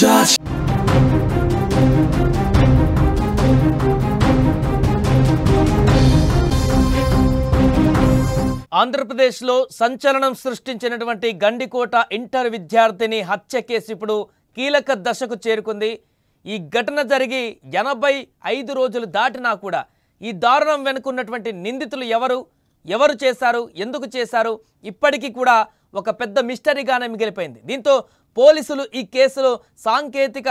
touch. ఆంధ్రప్రదేశ్లో సంచలనం సృష్టించినటువంటి గండికోట ఇంటర్ విద్యార్థిని హత్య కేసు ఇప్పుడు కీలక దశకు చేరుకుంది. ఈ ఘటన జరిగి 85 రోజులు దాటినా కూడా ఈ దారుణం వెనుకున్నటువంటి నిందితులు ఎవరు చేశారు, ఎందుకు చేశారు, ఇప్పటికీ కూడా ఒక పెద్ద మిస్టరీగానే మిగిలిపోయింది. దీంతో పోలీసులు ఈ కేసులో సాంకేతిక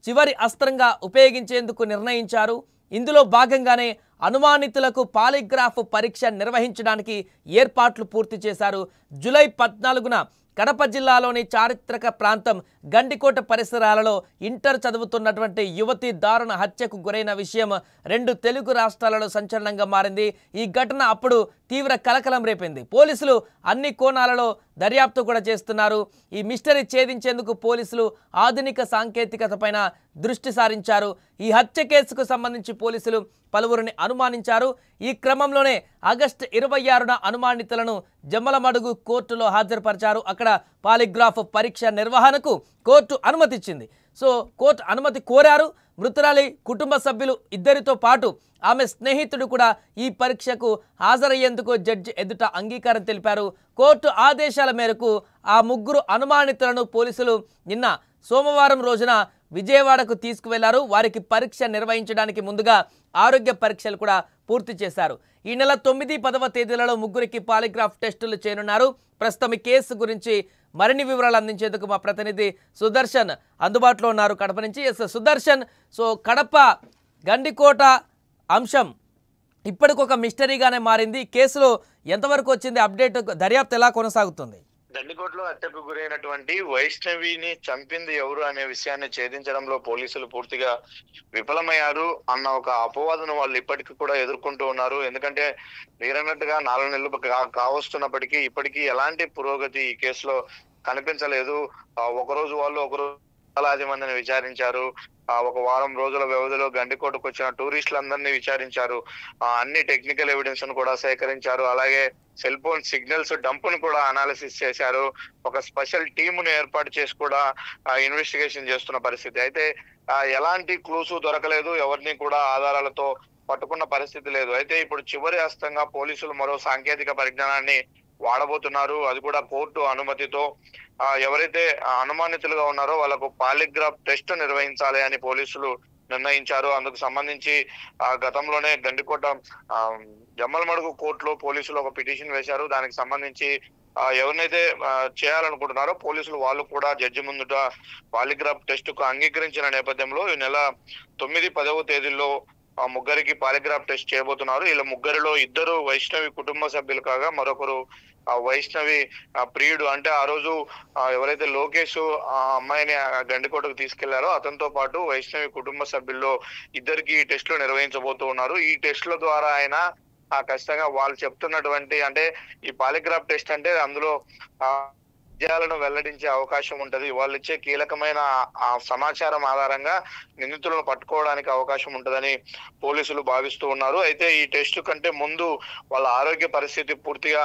చివరి అస్త్రంగా ఉపయోగించేందుకు నిర్ణయించారు. ఇందులో భాగంగానే అనుమానితులకు పాలిగ్రాఫ్ పరీక్ష నిర్వహించడానికి ఏర్పాట్లు పూర్తి చేశారు. జూలై 14న కడప జిల్లాలోని చారిత్రక ప్రాంతం గండికోట పరిసరాలలో ఇంటర్ చదువుతున్నటువంటి యువతి దారుణ హత్యకు గురైన విషయం 2 తెలుగు రాష్ట్రాలలో సంచలనంగా మారింది. ఈ ఘటన అప్పుడు తీవ్ర కలకలం రేపింది. పోలీసులు అన్ని కోణాలలో దర్యాప్తు కూడా చేస్తున్నారు. ఈ మిస్టరీ ఛేదించేందుకు పోలీసులు ఆధునిక సాంకేతికతపైన దృష్టి సారించారు. ఈ హత్య కేసుకు సంబంధించి పోలీసులు పలువురిని అనుమానించారు. ఈ క్రమంలోనే ఆగస్టు 26న అనుమానితులను జమ్మలమడుగు కోర్టులో హాజరుపరిచారు. అక్కడ పాలిగ్రాఫ్ పరీక్ష నిర్వహణకు కోర్టు అనుమతిచ్చింది. సో కోర్టు అనుమతి కోరారు. మృతురాలి కుటుంబ సభ్యులు ఇద్దరితో పాటు ఆమె స్నేహితుడు కూడా ఈ పరీక్షకు హాజరయ్యేందుకు జడ్జి ఎదుట అంగీకారం తెలిపారు. కోర్టు ఆదేశాల మేరకు ఆ 3 అనుమానితులను పోలీసులు నిన్న సోమవారం రోజున విజయవాడకు తీసుకువెళ్లారు. వారికి పరీక్ష నిర్వహించడానికి ముందుగా ఆరోగ్య పరీక్షలు కూడా పూర్తి చేశారు. ఈ నెల 9, 10వ తేదీలలో 3కి పాలిగ్రాఫ్ టెస్టులు చేయనున్నారు. ప్రస్తుతం ఈ కేసు గురించి మరిన్ని వివరాలు అందించేందుకు మా ప్రతినిధి సుదర్శన్ అందుబాటులో ఉన్నారు కడప నుంచి. సుదర్శన్, సో కడప గండికోట అంశం ఇప్పటికొక మిస్టరీగానే మారింది. కేసులో ఎంతవరకు వచ్చింది అప్డేట్, దర్యాప్తు ఎలా కొనసాగుతుంది? గండికోటలో హత్యకు గురైనటువంటి వైష్ణవిని చంపింది ఎవరు అనే విషయాన్ని ఛేదించడంలో పోలీసులు పూర్తిగా విఫలమయ్యారు అన్న ఒక అపవాదను వాళ్ళు ఇప్పటికీ కూడా ఎదుర్కొంటూ ఉన్నారు. ఎందుకంటే మీరన్నట్టుగా 4 నెలలు కావస్తున్నప్పటికీ ఇప్పటికీ ఎలాంటి పురోగతి ఈ కేసులో కనిపించలేదు. ఒకరోజు వాళ్ళు ఒకరోజు వేలాది మందిని విచారించారు. ఒక వారం రోజుల వ్యవధిలో గండికోటకు వచ్చిన టూరిస్టులందరినీ విచారించారు. అన్ని టెక్నికల్ ఎవిడెన్స్ ను కూడా సేకరించారు. అలాగే సెల్ ఫోన్ సిగ్నల్స్ డంప్ ను కూడా అనాలిసిస్ చేశారు. ఒక స్పెషల్ టీమును ఏర్పాటు చేసి కూడా ఇన్వెస్టిగేషన్ చేస్తున్న పరిస్థితి. అయితే ఎలాంటి క్లూస్ దొరకలేదు, ఎవరిని కూడా ఆధారాలతో పట్టుకున్న పరిస్థితి లేదు. అయితే ఇప్పుడు చివరి హస్తంగా పోలీసులు మరో సాంకేతిక పరిజ్ఞానాన్ని వాడబోతున్నారు. అది కూడా కోర్టు అనుమతితో. ఎవరైతే అనుమానితులుగా ఉన్నారో వాళ్ళకు పాలిగ్రాఫ్ టెస్ట్ నిర్వహించాలి అని పోలీసులు నిర్ణయించారు. అందుకు సంబంధించి గతంలోనే గండికోట జమ్మలమడుగు కోర్టులో పోలీసులు ఒక పిటిషన్ వేశారు. దానికి సంబంధించి ఎవరినైతే చేయాలనుకుంటున్నారో పోలీసులు వాళ్ళు కూడా జడ్జి ముందుట పాలిగ్రాఫ్ టెస్ట్ కు అంగీకరించిన నేపథ్యంలో ఈ నెల 9, 10వ తేదీల్లో 3కి పాలిగ్రాఫ్ టెస్ట్ చేయబోతున్నారు. ఇలా 3లో 2 వైష్ణవి కుటుంబ సభ్యులు కాగా మరొకరు వైష్ణవి ప్రియుడు. అంటే ఆ రోజు ఎవరైతే లోకేష్ ఆ అమ్మాయిని గండికోటకు తీసుకెళ్లారో అతనితో పాటు వైష్ణవి కుటుంబ సభ్యుల్లో 2కి ఈ టెస్టులు నిర్వహించబోతూ ఉన్నారు. ఈ టెస్టుల ద్వారా ఆయన ఖచ్చితంగా వాళ్ళు చెప్తున్నటువంటి, అంటే ఈ పాలిగ్రాఫ్ టెస్ట్ అంటే అందులో నిజాలను వెల్లడించే అవకాశం ఉంటది. వాళ్ళు ఇచ్చే కీలకమైన సమాచారం ఆధారంగా నిందితులను పట్టుకోవడానికి అవకాశం ఉంటదని పోలీసులు భావిస్తూ ఉన్నారు. అయితే ఈ టెస్ట్ కంటే ముందు వాళ్ళ ఆరోగ్య పరిస్థితి పూర్తిగా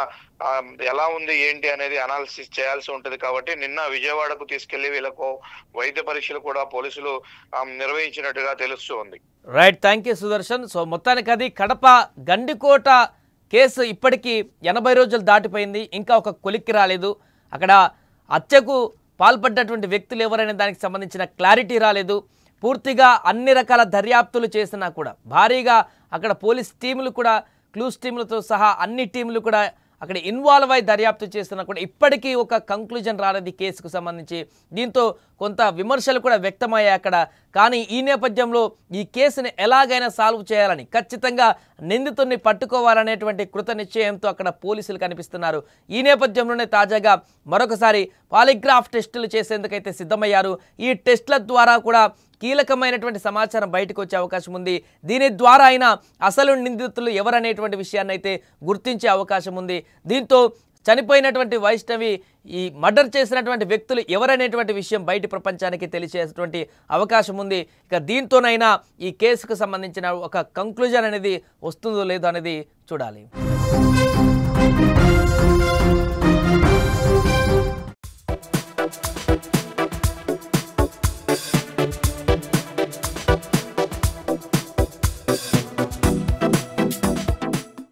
ఎలా ఉంది ఏంటి అనేది అనాలిసిస్ చేయాల్సి ఉంటది. కాబట్టి నిన్న విజయవాడకు తీసుకెళ్లి వీళ్ళకు వైద్య పరీక్షలు కూడా పోలీసులు నిర్వహించినట్టుగా తెలుస్తూ ఉంది. Right, thank you Sudarshan. So మొత్తానికి అది కడప గండికోట కేసు ఇప్పటికీ 80 రోజులు దాటిపోయింది. ఇంకా ఒక కొలిక్కి రాలేదు. అక్కడ హత్యకు పాల్పడ్డటువంటి వ్యక్తులు ఎవరనే దానికి సంబంధించిన క్లారిటీ రాలేదు. పూర్తిగా అన్ని రకాల దర్యాప్తులు చేసినా కూడా భారీగా అక్కడ పోలీస్ టీములు కూడా క్లూస్ టీములతో సహా అన్ని టీములు కూడా అక్కడ ఇన్వాల్వ్ అయి దర్యాప్తు చేస్తున్నా కూడా ఇప్పటికీ ఒక కంక్లూజన్ రాలేదు కేసుకు సంబంధించి. దీంతో కొంత విమర్శలు కూడా వ్యక్తమయ్యాయి అక్కడ. కానీ ఈ నేపథ్యంలో ఈ కేసుని ఎలాగైనా సాల్వ్ చేయాలని, ఖచ్చితంగా నిందితుడిని పట్టుకోవాలనేటువంటి కృత నిశ్చయంతో అక్కడ పోలీసులు కనిపిస్తున్నారు. ఈ నేపథ్యంలోనే తాజాగా మరొకసారి పాలిగ్రాఫ్ టెస్టులు చేసేందుకైతే సిద్ధమయ్యారు. ఈ టెస్టుల ద్వారా కూడా కీలకమైనటువంటి సమాచారం బయటకు వచ్చే అవకాశం ఉంది. దీని ద్వారా అయినా అసలు నిందితులు ఎవరనేటువంటి విషయాన్ని అయితే గుర్తించే అవకాశం ఉంది. దీంతో చనిపోయినటువంటి వైష్ణవి ఈ మర్డర్ చేసినటువంటి వ్యక్తులు ఎవరనేటువంటి విషయం బయట ప్రపంచానికి తెలిసేటువంటి అవకాశం ఉంది. ఇక దీంతోనైనా ఈ కేసుకు సంబంధించిన ఒక కంక్లూజన్ అనేది వస్తుందో లేదో అనేది చూడాలి.